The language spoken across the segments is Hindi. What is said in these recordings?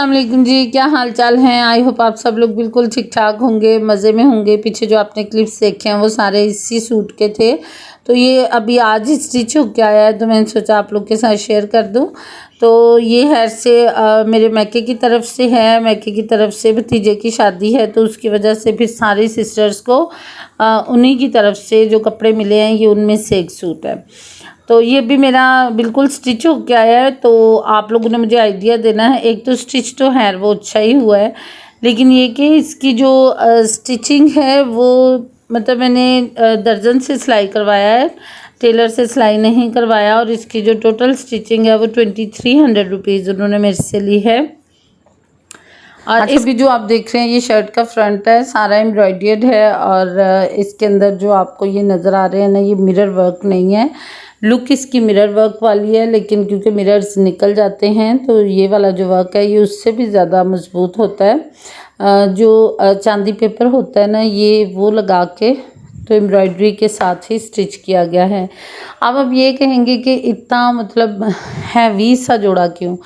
अस्सलाम वालेकुम जी, क्या हाल चाल हैं। आई होप आप सब लोग बिल्कुल ठीक ठाक होंगे, मज़े में होंगे। पीछे जो आपने क्लिप्स देखे हैं वो सारे इसी सूट के थे, तो ये अभी आज ही स्टिच होके आया है, तो मैंने सोचा आप लोग के साथ शेयर कर दूं। तो ये है से मेरे मैके की तरफ से है, मैके की तरफ से भतीजे की शादी है, तो उसकी वजह से फिर सारी सिस्टर्स को उन्हीं की तरफ से जो कपड़े मिले हैं, ये उनमें से एक सूट है। तो ये भी मेरा बिल्कुल स्टिच हो के आया है, तो आप लोगों ने मुझे आइडिया देना है। एक तो स्टिच तो है वो अच्छा ही हुआ है, लेकिन ये कि इसकी जो स्टिचिंग है वो मतलब मैंने दर्जन से सिलाई करवाया है, टेलर से सिलाई नहीं करवाया। और इसकी जो टोटल स्टिचिंग है वो 2300 रुपीज़ उन्होंने मेरे से ली है। और इस भी जो आप देख रहे हैं ये शर्ट का फ्रंट है, सारा एम्ब्रॉयडर्ड है। और इसके अंदर जो आपको ये नज़र आ रहे हैं ना, ये मिरर वर्क नहीं है। लुक इसकी मिरर वर्क वाली है, लेकिन क्योंकि मिरर्स निकल जाते हैं तो ये वाला जो वर्क है ये उससे भी ज़्यादा मजबूत होता है। जो चांदी पेपर होता है ना, ये वो लगा के तो एम्ब्रॉयडरी के साथ ही स्टिच किया गया है। अब ये कहेंगे कि इतना मतलब हैवी सा जोड़ा क्यों?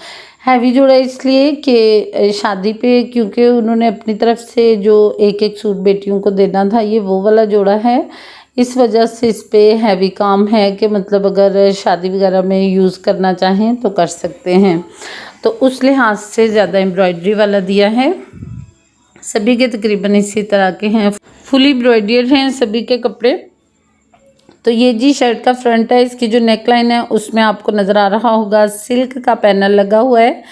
हैवी जोड़ा इसलिए कि शादी पे क्योंकि उन्होंने अपनी तरफ से जो एक एक सूट बेटियों को देना था, ये वो वाला जोड़ा है। इस वजह से इस पे हैवी काम है कि मतलब अगर शादी वगैरह में यूज़ करना चाहें तो कर सकते हैं, तो उस लिहाज से ज़्यादा एम्ब्रॉयडरी वाला दिया है। सभी के तकरीबन इसी तरह के हैं, फुली एम्ब्रॉयडर्ड हैं सभी के कपड़े। तो ये जी शर्ट का फ्रंट है, इसकी जो नेकलाइन है उसमें आपको नज़र आ रहा होगा सिल्क का पैनल लगा हुआ है,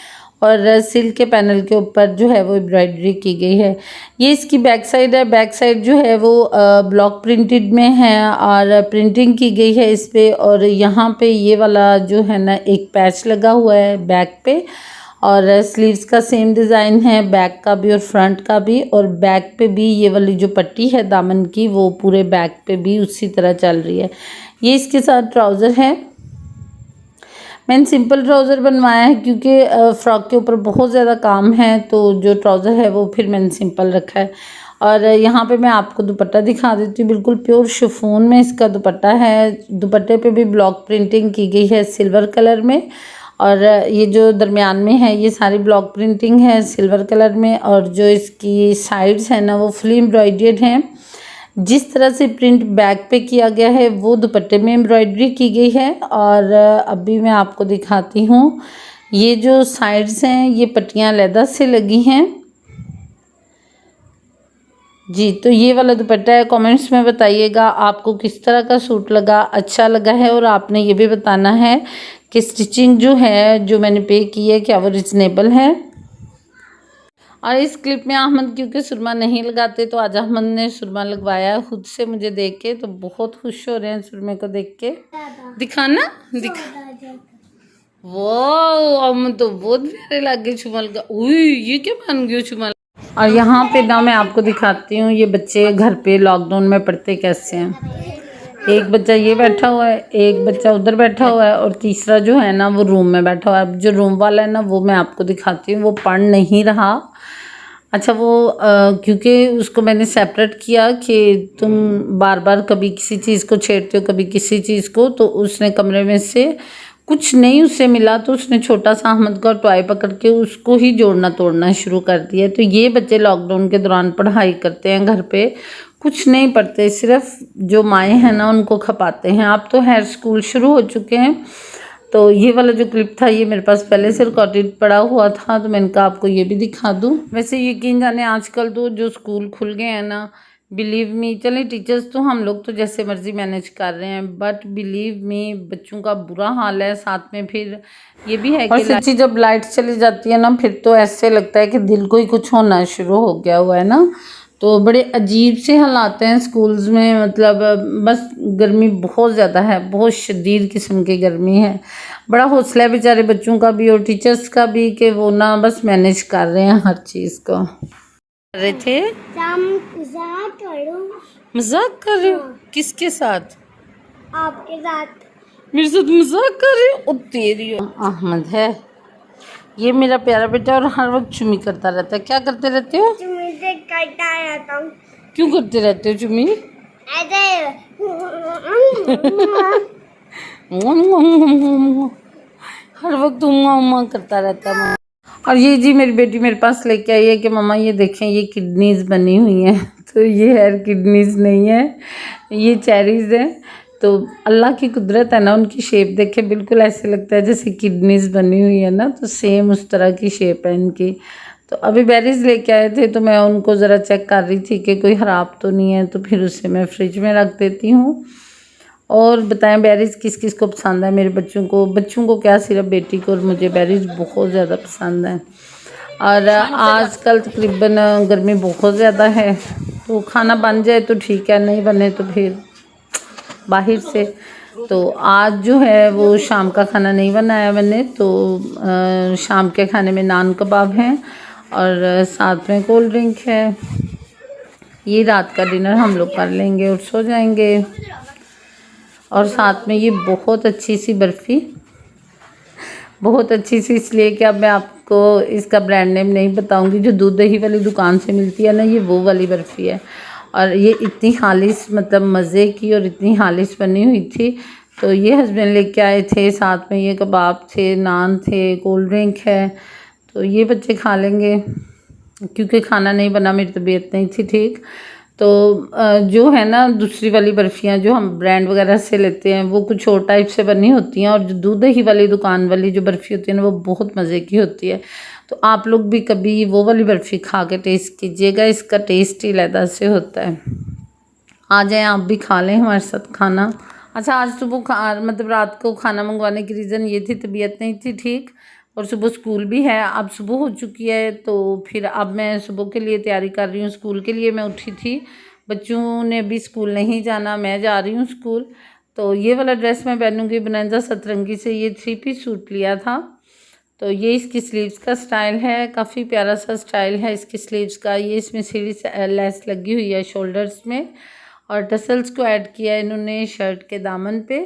और सिल्क के पैनल के ऊपर जो है वो एम्ब्रॉयडरी की गई है। ये इसकी बैक साइड है, बैक साइड जो है वो ब्लॉक प्रिंटेड में है और प्रिंटिंग की गई है इस पर। और यहाँ पे ये वाला जो है ना एक पैच लगा हुआ है बैक पे, और स्लीव्स का सेम डिज़ाइन है, बैक का भी और फ्रंट का भी। और बैक पे भी ये वाली जो पट्टी है दामन की वो पूरे बैक पे भी उसी तरह चल रही है। ये इसके साथ ट्राउज़र है। मैंने सिंपल ट्राउज़र बनवाया है क्योंकि फ़्रॉक के ऊपर बहुत ज़्यादा काम है, तो जो ट्राउज़र है वो फिर मैंने सिंपल रखा है। और यहाँ पे मैं आपको दुपट्टा दिखा देती हूँ, बिल्कुल प्योर शिफॉन में इसका दुपट्टा है। दुपट्टे पे भी ब्लॉक प्रिंटिंग की गई है सिल्वर कलर में, और ये जो दरमियान में है ये सारी ब्लॉक प्रिंटिंग है सिल्वर कलर में। और जो इसकी साइड्स हैं ना वो फुली एम्ब्रॉयडर्ड हैं। जिस तरह से प्रिंट बैक पे किया गया है वो दुपट्टे में एम्ब्रॉयडरी की गई है। और अभी मैं आपको दिखाती हूँ, ये जो साइड्स हैं ये पट्टियाँ अलहदा से लगी हैं जी। तो ये वाला दुपट्टा है। कमेंट्स में बताइएगा आपको किस तरह का सूट लगा, अच्छा लगा है। और आपने ये भी बताना है कि स्टिचिंग जो है जो मैंने पे की है क्या वो रिजनेबल है। और इस क्लिप में अहमद क्योंकि सुरमा नहीं लगाते, तो आज अहमद ने सुरमा लगवाया खुद से मुझे देख के, तो बहुत खुश हो रहे हैं सुरमे को देख के। दिखाना दिखा वो अहमद तो बहुत प्यारे लगे चुमल का। ये क्या बन गया चुमल। और यहाँ पे ना मैं आपको दिखाती हूँ ये बच्चे घर पे लॉकडाउन में पढ़ते कैसे हैं। एक बच्चा ये बैठा हुआ है, एक बच्चा उधर बैठा हुआ है, और तीसरा जो है ना वो रूम में बैठा हुआ है। अब जो रूम वाला है ना वो मैं आपको दिखाती हूँ, वो पढ़ नहीं रहा। अच्छा वो क्योंकि उसको मैंने सेपरेट किया कि तुम बार बार कभी किसी चीज़ को छेड़ते हो कभी किसी चीज़ को, तो उसने कमरे में से कुछ नहीं उससे मिला तो उसने छोटा सा अहमद का टॉय पकड़ के उसको ही जोड़ना तोड़ना शुरू कर दिया। तो ये बच्चे लॉकडाउन के दौरान पढ़ाई करते हैं घर पे, कुछ नहीं पढ़ते, सिर्फ जो माएँ हैं ना उनको खपाते हैं। अब तो खैर स्कूल शुरू हो चुके हैं। तो ये वाला जो क्लिप था ये मेरे पास पहले से रिकॉर्डेड पड़ा हुआ था, तो मैंने कहा आपको ये भी दिखा दूँ। वैसे यकीन जाने आजकल तो जो स्कूल खुल गए हैं ना, बिलीव मी, चले टीचर्स तो हम लोग तो जैसे मर्जी मैनेज कर रहे हैं, बट बिलीव मी बच्चों का बुरा हाल है। साथ में फिर ये भी है कि सच्ची जब लाइट चली जाती है ना फिर तो ऐसे लगता है कि दिल को ही कुछ होना शुरू हो गया हुआ है ना। तो बड़े अजीब से हालात हैं स्कूल्स में, मतलब बस गर्मी बहुत ज़्यादा है, बहुत शदीद किस्म की गर्मी है। बड़ा हौसला है बेचारे बच्चों का भी और टीचर्स का भी कि वो ना बस मैनेज कर रहे हैं हर चीज़ को। कर रहे थे मजाक कर रहे हो? किसके साथ? आपके साथ। मेरे साथ मजाक कर रहे हो? तेरी अहमद है ये मेरा प्यारा बेटा, और हर वक्त चुम्मी करता रहता है। क्या करते रहते हो? चुम्मी से करता रहता हूँ। क्यों करते रहते हो चुम्मी? ऐसे हर वक्त उम्मा उम्मा करता रहता है। और ये जी मेरी बेटी मेरे पास लेके आई है कि मम्मा ये देखें ये किडनीज बनी हुई हैं। तो ये हेयर किडनीज नहीं है, ये चेरीज है। तो अल्लाह की कुदरत है ना, उनकी शेप देखे बिल्कुल ऐसे लगता है जैसे किडनीज बनी हुई है ना, तो सेम उस तरह की शेप है इनकी। तो अभी बेरीज लेके आए थे तो मैं उनको ज़रा चेक कर रही थी कि कोई ख़राब तो नहीं है, तो फिर उसे मैं फ्रिज में रख देती हूँ। और बताएं बेरीज़ किस किस को पसंद है। मेरे बच्चों को क्या, सिर्फ बेटी को और मुझे बेरीज़ बहुत ज़्यादा पसंद है। और आजकल तकरीबन गर्मी बहुत ज़्यादा है, तो खाना बन जाए तो ठीक है, नहीं बने तो फिर बाहर से। तो आज जो है वो शाम का खाना नहीं बनाया मैंने, तो शाम के खाने में नान कबाब हैं और साथ में कोल्ड ड्रिंक है। ये रात का डिनर हम लोग कर लेंगे और सो जाएंगे। और साथ में ये बहुत अच्छी सी बर्फ़ी, बहुत अच्छी सी इसलिए कि अब मैं आपको इसका ब्रांड नेम नहीं बताऊंगी, जो दूध दही वाली दुकान से मिलती है ना, ये वो वाली बर्फ़ी है। और ये इतनी खालिश, मतलब मज़े की और इतनी खालिश बनी हुई थी। तो ये हस्बैंड लेके आए थे, साथ में ये कबाब थे, नान थे, कोल्ड ड्रिंक है। तो ये बच्चे खा लेंगे क्योंकि खाना नहीं बना, मेरी तबीयत नहीं थी ठीक। तो जो है ना दूसरी वाली बर्फ़ियाँ जो हम ब्रांड वगैरह से लेते हैं वो कुछ और टाइप से बनी होती हैं, और जो दूध दही वाली दुकान वाली जो बर्फ़ी होती है ना वो बहुत मज़े की होती है। तो आप लोग भी कभी वो वाली बर्फ़ी खा के टेस्ट कीजिएगा, इसका टेस्ट ही अलग से होता है। आ जाएं आप भी खा लें हमारे साथ खाना। अच्छा, आज सुबह मतलब रात को खाना मंगवाने की रीज़न ये थी, तबीयत नहीं थी ठीक और सुबह स्कूल भी है। अब सुबह हो चुकी है तो फिर अब मैं सुबह के लिए तैयारी कर रही हूँ। स्कूल के लिए मैं उठी थी, बच्चों ने भी स्कूल नहीं जाना, मैं जा रही हूँ स्कूल। तो ये वाला ड्रेस मैं पहनूँगी बनारसा सतरंगी से, ये 3 पीस सूट लिया था। तो ये इसकी स्लीव्स का स्टाइल है, काफ़ी प्यारा सा स्टाइल है इसकी स्लीव्स का। ये इसमें सीढ़ी से लेस लगी हुई है शोल्डर्स में, और टसल्स को ऐड किया है इन्होंने शर्ट के दामन पे।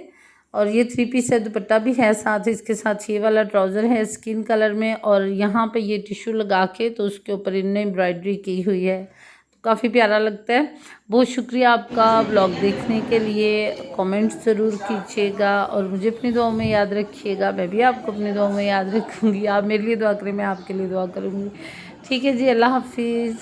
और ये 3 पीस है, दुपट्टा भी है साथ, इसके साथ ये वाला ट्राउज़र है स्किन कलर में, और यहाँ पे ये टिश्यू लगा के तो उसके ऊपर इन्होंने एम्ब्रॉयडरी की हुई है। तो काफ़ी प्यारा लगता है। बहुत शुक्रिया आपका व्लॉग देखने के लिए, कमेंट्स ज़रूर कीजिएगा और मुझे अपनी दुआओं में याद रखिएगा। मैं भी आपको अपनी दुआओं में याद रखूँगी। आप मेरे लिए दुआ करें, मैं आपके लिए दुआ करूँगी। ठीक है जी, अल्लाह हाफिज़।